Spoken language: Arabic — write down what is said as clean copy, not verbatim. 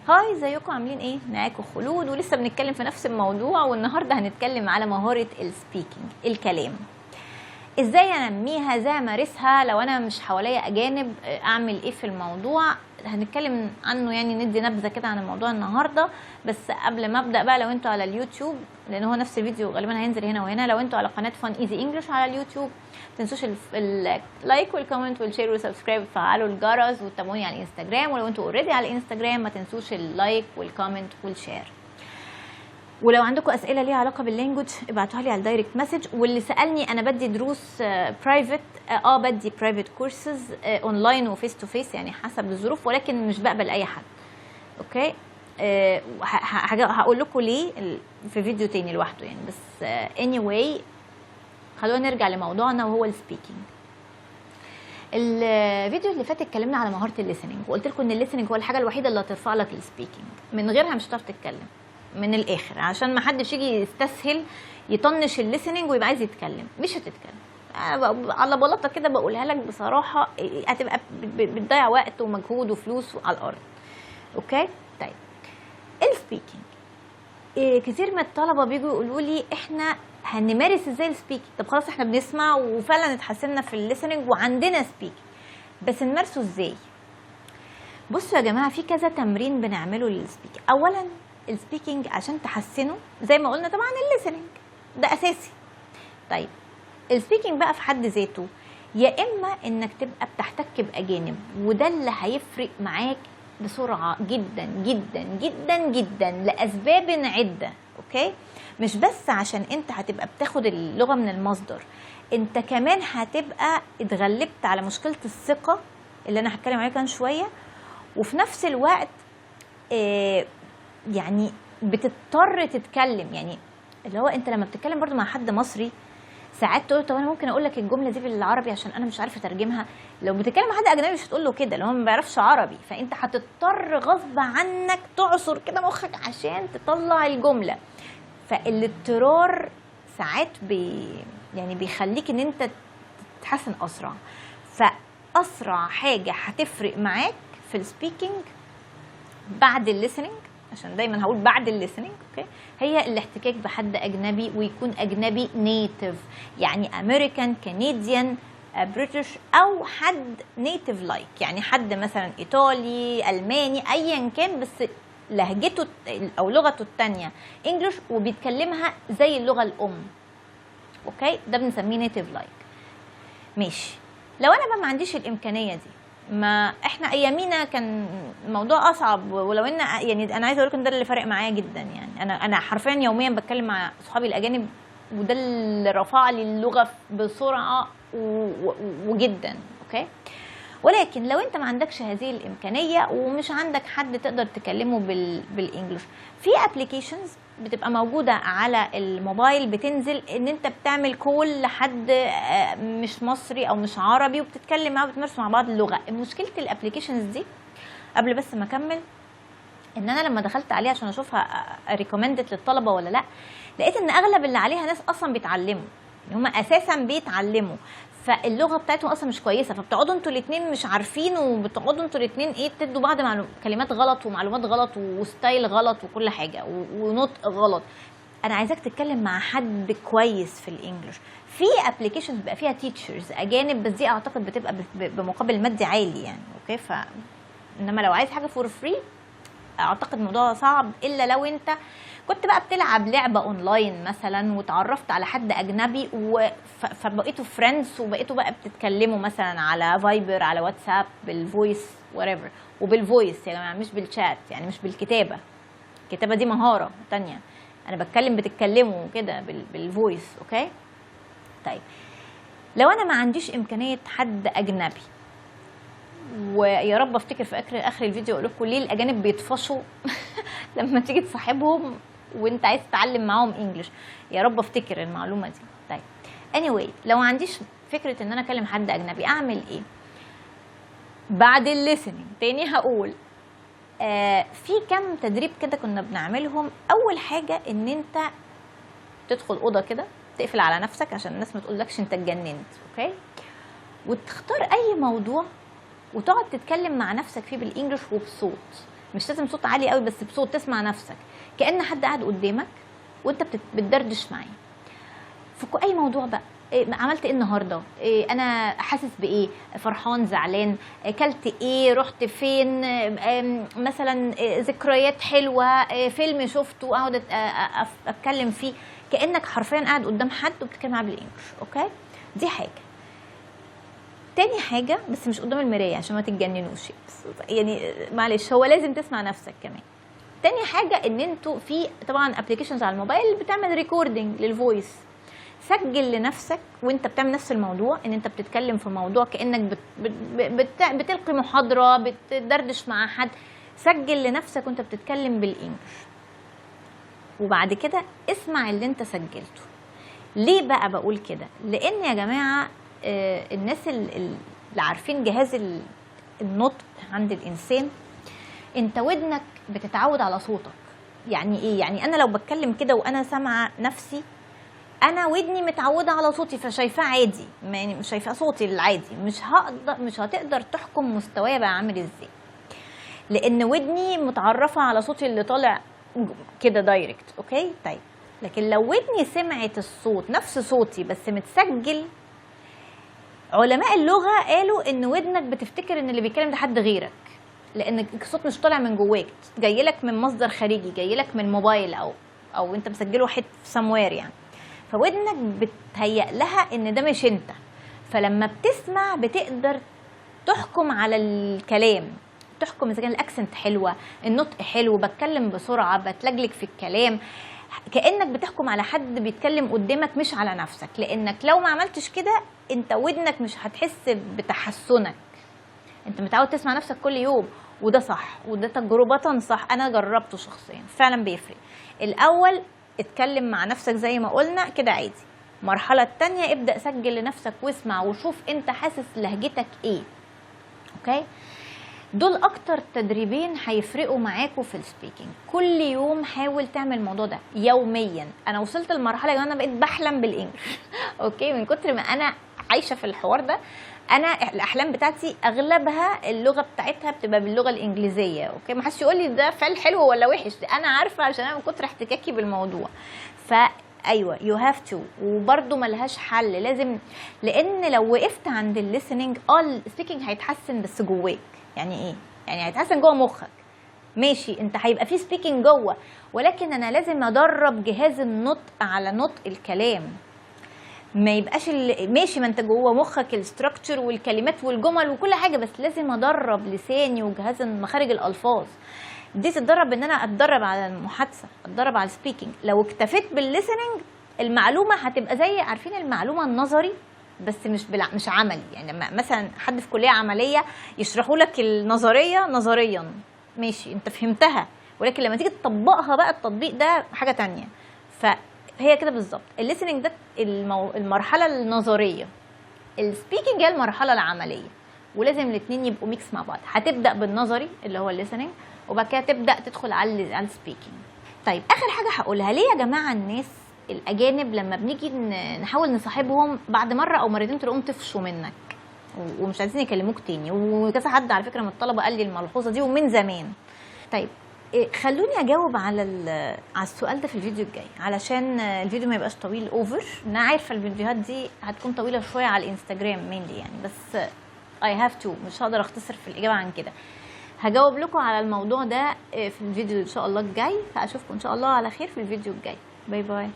هاي، ازيكم عاملين ايه؟ معاكم خلود ولسه بنتكلم في نفس الموضوع، والنهارده هنتكلم على مهارة السبيكينج، الكلام. ازاي انميها، ازاي امارسها لو انا مش حواليا اجانب، اعمل ايه في الموضوع. هنتكلم عنه، يعني ندي نبذه كده عن الموضوع النهارده. بس قبل ما ابدا بقى، لو انتوا على اليوتيوب، لان هو نفس الفيديو غالبا هينزل هنا وهنا، لو انتوا على قناه فان ايزي انجلش على اليوتيوب، ما تنسوش اللايك والكومنت والشير والسبسكرايب، وتفعلوا الجرس وتتابعوني على الانستجرام. ولو انتوا اوريدي على الانستجرام ما تنسوش اللايك والكومنت والشير. ولو عندكم اسئله ليها علاقه باللانجوج ابعتوها لي على الدايركت مسج. واللي سالني، انا بدي دروس برايفت، بدي برايفت كورسز اونلاين وفيس تو فيس، يعني حسب الظروف، ولكن مش بقبل اي حد. اوكي، هقول لكم ليه في فيديو تاني لوحده يعني. بس anyway، خلونا نرجع لموضوعنا وهو السبيكينج. الفيديو اللي فات اتكلمنا على مهاره الليسننج، وقلت لكم ان الليسننج هو الحاجه الوحيده اللي هترفع لك السبيكينج، من غيرها مش هتعرف تتكلم. من الاخر، عشان ما حدش يجي يستسهل يطنش الليسننج ويبقى عايز يتكلم، مش هتتكلم. على بلاطه كده بقولها لك بصراحه، هتبقى بتضيع وقت ومجهود وفلوس على الارض. اوكي، طيب السبيكينج، كتير من الطلبه بيجوا يقولوا لي احنا هنمارس ازاي السبيكينج. طب خلاص، احنا بنسمع وفعلا اتحسنا في الليسننج وعندنا سبيكينج، بس نمارسه ازاي؟ بصوا يا جماعه، في كذا تمرين بنعمله للسبيكينج. اولا السبيكينج عشان تحسنه زي ما قلنا طبعا الليسننج ده اساسي. طيب السبيكينج بقى في حد ذاته، يا اما انك تبقى بتحتك باجانب، وده اللي هيفرق معاك بسرعه جدا جدا جدا جدا لاسباب عده. اوكي، مش بس عشان انت هتبقى بتاخد اللغه من المصدر، انت كمان هتبقى اتغلبت على مشكله الثقه اللي انا هتكلم عليها كمان شويه. وفي نفس الوقت يعني بتضطر تتكلم، يعني اللي هو انت لما بتتكلم برضو مع حد مصري ساعات تقول طب انا ممكن اقول لك الجمله دي بالعربي عشان انا مش عارفه اترجمها. لو بتتكلم مع حد اجنبي مش هتقول له كده، لو هو ما بيعرفش عربي، فانت هتضطر غصب عنك تعصر كده مخك عشان تطلع الجمله. فالاضطرار ساعات يعني بيخليك ان انت تتحسن اسرع. فاسرع حاجه هتفرق معاك في السبيكينج بعد الليسننج، عشان دايما هقول بعد الليسننج، اوكي، هي الاحتكاك بحد اجنبي، ويكون اجنبي نيتيف، يعني امريكان، كنديان، بريتش، او حد نيتيف لايك، يعني حد مثلا ايطالي، الماني، ايا كان، بس لهجته او لغته الثانيه انجلش وبيتكلمها زي اللغه الام. اوكي، ده بنسميه نيتيف لايك. ماشي، لو انا بقى ما عنديش الامكانيه دي، ما احنا ايامينا كان الموضوع اصعب، ولو ان يعني انا عايزه اقول لكم ده اللي فارق معايا جدا. يعني انا حرفيا يوميا بتكلم مع اصحابي الاجانب، وده اللي رفع لي اللغه بسرعه وجدا. اوكي، ولكن لو انت ما عندكش هذه الامكانيه ومش عندك حد تقدر تكلمه بالانجلش، في ابلكيشنز بتبقى موجوده على الموبايل، بتنزل ان انت بتعمل كول لحد مش مصري او مش عربي، وبتتكلم معاه وبتمارسوا مع بعض اللغه. مشكله الابلكيشنز دي، قبل بس ما اكمل، ان انا لما دخلت عليها عشان اشوفها ريكومندد للطلبه ولا لا، لقيت ان اغلب اللي عليها ناس اصلا بيتعلموا، هم اساسا بيتعلموا، فاللغه بتاعتهم اصلا مش كويسه، فبتقعدوا انتوا الاثنين مش عارفين، وبتقعدوا انتوا الاثنين تدوا بعض كلمات غلط ومعلومات غلط وستايل غلط وكل حاجه ونطق غلط. انا عايزاك تتكلم مع حد كويس في الانجليش. في ابلكيشنز بقى فيها تيتشرز اجانب، بس دي اعتقد بتبقى بمقابل مادي عالي يعني. اوكي، انما لو عايز حاجه فور فري اعتقد الموضوع صعب، الا لو انت كنت بقى بتلعب لعبه اونلاين مثلا وتعرفت على حد اجنبي فبقيتوا فريندز، وبقيتوا بقى بتتكلموا مثلا على فايبر، على واتساب، بالفويس whatever. وبالفويس يا جماعه، مش بالشات، يعني مش بالكتابه. الكتابه دي مهاره تانية، انا بتكلم بتتكلموا كده بالفويس. اوكي، طيب لو انا ما عنديش امكانيه حد اجنبي، ويا رب افتكر في اخر الفيديو اقول لكم ليه الاجانب بيطفشوا لما تيجي تصاحبهم وانت عايز تتعلم معاهم انجلش، يا رب افتكر المعلومه دي. طيب anyway، لو ما عنديش فكره ان انا اكلم حد اجنبي، اعمل ايه بعد الليسننج؟ تاني هقول في كم تدريب كده كنا بنعملهم. اول حاجه ان انت تدخل اوضه كده، تقفل على نفسك عشان الناس ما تقولكش انت اتجننت. اوكي، وتختار اي موضوع وتقعد تتكلم مع نفسك فيه بالانجلش وبصوت. مش لازم صوت عالي قوي، بس بصوت تسمع نفسك كأن حد قاعد قدامك وانت بتدردش معاه في اي موضوع بقى. عملت ايه النهارده؟ انا حاسس بايه؟ فرحان، زعلان، اكلت ايه، رحت فين، مثلا ذكريات حلوه، فيلم شفته اقعد اتكلم فيه كانك حرفيا قاعد قدام حد وبتتكلم معاه بالانجلش. اوكي، دي حاجه. تاني حاجه، بس مش قدام المرايه عشان ما تتجننوش، بس يعني معلش هو لازم تسمع نفسك كمان. تاني حاجه ان انتوا في طبعا ابلكيشنز على الموبايل بتعمل ريكوردنج للفويس. سجل لنفسك وانت بتعمل نفس الموضوع، ان انت بتتكلم في موضوع كانك بتلقي محاضره، بتدردش مع حد. سجل لنفسك وانت بتتكلم بالانجلش، وبعد كده اسمع اللي انت سجلته. ليه بقى بقول كده؟ لان يا جماعه الناس اللي عارفين جهاز النطق عند الانسان، انت ودنك بتتعود على صوتك. يعني ايه؟ يعني انا لو بتكلم كده وانا سامعه نفسي، انا ودني متعوده على صوتي فشايفاه عادي، يعني مش شايفاه صوتي العادي، مش هتقدر تحكم مستواي بقى عامل ازاي، لان ودني متعرفه على صوتي اللي طالع كده دايركت. اوكي طيب، لكن لو ودني سمعت الصوت نفس صوتي بس متسجل، علماء اللغه قالوا ان ودنك بتفتكر ان اللي بيتكلم ده حد غيرك، لان الصوت مش طالع من جواك، جاي لك من مصدر خارجي، جاي لك من موبايل او انت مسجله حته سموير يعني. فودنك بتهيأ لها ان ده مش انت، فلما بتسمع بتقدر تحكم على الكلام، تحكم اذا كان الاكسنت حلوه، النطق حلو، بتكلم بسرعه، بتلجلج في الكلام، كأنك بتحكم على حد بيتكلم قدامك مش على نفسك. لانك لو ما عملتش كده انت ودنك مش هتحس بتحسنك، انت متعود تسمع نفسك كل يوم، وده صح، وده تجربة صح، انا جربته شخصيا فعلا بيفرق. الاول اتكلم مع نفسك زي ما قلنا كده عادي. المرحلة التانية ابدأ سجل لنفسك واسمع وشوف انت حاسس لهجتك ايه. اوكي، دول اكتر تدريبين هيفرقوا معاكوا في السبيكينج. كل يوم حاول تعمل الموضوع ده يوميا. انا وصلت لمرحلة ان انا بقيت بحلم بالانجلش اوكي، من كتر ما انا عايشة في الحوار ده. انا الاحلام بتاعتي اغلبها اللغه بتاعتها بتبقى باللغه الانجليزيه. اوكي، ما حدش يقول لي ده فعل حلو ولا وحش، انا عارفه عشان انا من كتر احتكاكي بالموضوع. فايوه يو هاف تو، وبرده ملهاش حل، لازم، لان لو وقفت عند الليسننج السبيكينج هيتحسن بس جواك. يعني ايه؟ يعني هيتحسن جوه مخك، ماشي، انت هيبقى في سبيكينج جوه، ولكن انا لازم ادرب جهاز النطق على نطق الكلام. ما يبقاش ماشي، ما انت جوه مخك الاستراكشر والكلمات والجمل وكل حاجه، بس لازم ادرب لساني وجهاز مخارج الالفاظ. دي تتدرب ان انا اتدرب على المحادثه، اتدرب على السبيكينج. لو اكتفيت بالليسننج المعلومه هتبقى زي، عارفين المعلومه النظري بس مش عملي. يعني لما مثلا حد في كليه عمليه يشرحوا لك النظريه نظريا، ماشي انت فهمتها، ولكن لما تيجي تطبقها بقى التطبيق ده حاجه تانية. فهي كده بالظبط. الليسننج ده المرحله النظريه، السبيكينج هي المرحله العمليه، ولازم الاثنين يبقوا ميكس مع بعض. هتبدا بالنظري اللي هو الليسننج، وبعد كده تبدا تدخل على السبيكينج. طيب اخر حاجه هقولها، ليه يا جماعه الناس الاجانب لما بنيجي نحاول نصاحبهم بعد مره او مرتين تلاقيهم طفشوا منك ومش عايزين يكلموك تاني؟ وكذا حد على فكره من الطلبه قال لي الملحوظه دي ومن زمان. طيب خلوني اجاوب على السؤال ده في الفيديو الجاي، علشان الفيديو ما يبقاش طويل اوفر. انا عارفه الفيديوهات دي هتكون طويله شويه على الانستجرام مينلي يعني، بس I have to، مش هقدر اختصر في الاجابه عن كده. هجاوب لكم على الموضوع ده في الفيديو ان شاء الله الجاي، فاشوفكم ان شاء الله على خير في الفيديو الجاي. باي باي.